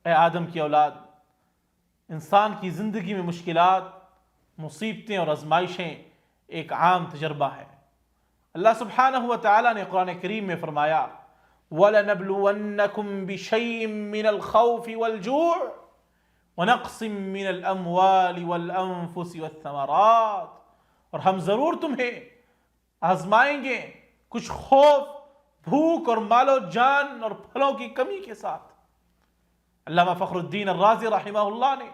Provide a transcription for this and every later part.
اے آدم کی اولاد، انسان کی زندگی میں مشکلات، مصیبتیں اور آزمائشیں ایک عام تجربہ ہے۔ اللہ سبحانہ و تعالیٰ نے قرآن کریم میں فرمایا وَلَنَبْلُوَنَّكُمْ بِشَيْءٍ مِّنَ الْخَوْفِ وَالْجُوعِ وَنَقْصٍ مِّنَ الْأَمْوَالِ وَالْأَنفُسِ وَالثَّمَرَاتِ، اور ہم ضرور تمہیں آزمائیں گے کچھ خوف، بھوک اور مال و جان اور پھلوں کی کمی کے ساتھ۔ علامہ فخر الدین الرازی رحمہ اللہ نے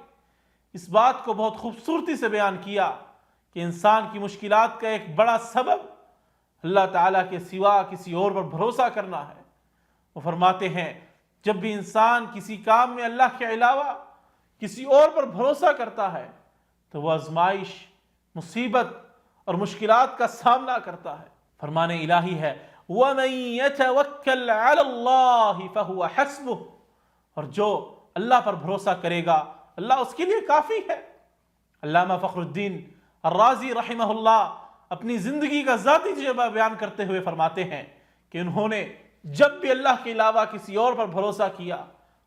اس بات کو بہت خوبصورتی سے بیان کیا کہ انسان کی مشکلات کا ایک بڑا سبب اللہ تعالیٰ کے سوا کسی اور پر بھروسہ کرنا ہے۔ وہ فرماتے ہیں جب بھی انسان کسی کام میں اللہ کے علاوہ کسی اور پر بھروسہ کرتا ہے تو وہ آزمائش، مصیبت اور مشکلات کا سامنا کرتا ہے۔ فرمان الہی ہے وَمَن يَتَوَكَّلْ عَلَى اللَّهِ فَهُوَ حَسْبُهُ، اور جو اللہ پر بھروسہ کرے گا اللہ اس کے لیے کافی ہے۔ علامہ فخر الدین الرازی رحمہ اللہ اپنی زندگی کا ذاتی تجربہ بیان کرتے ہوئے فرماتے ہیں کہ انہوں نے جب بھی اللہ کے علاوہ کسی اور پر بھروسہ کیا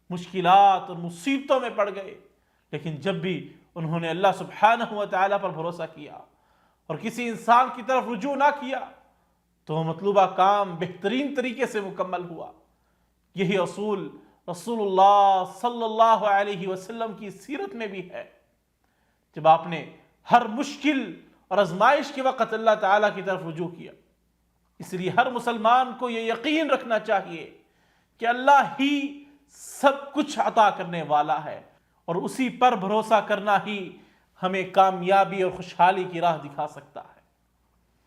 مشکلات اور مصیبتوں میں پڑ گئے، لیکن جب بھی انہوں نے اللہ سبحانہ و تعالیٰ پر بھروسہ کیا اور کسی انسان کی طرف رجوع نہ کیا تو وہ مطلوبہ کام بہترین طریقے سے مکمل ہوا۔ یہی اصول رسول اللہ صلی اللہ علیہ وسلم کی سیرت میں بھی ہے۔ جب آپ نے ہر مشکل اور آزمائش کے وقت اللہ تعالیٰ کی طرف رجوع کیا، اس لیے ہر مسلمان کو یہ یقین رکھنا چاہیے کہ اللہ ہی سب کچھ عطا کرنے والا ہے، اور اسی پر بھروسہ کرنا ہی ہمیں کامیابی اور خوشحالی کی راہ دکھا سکتا ہے۔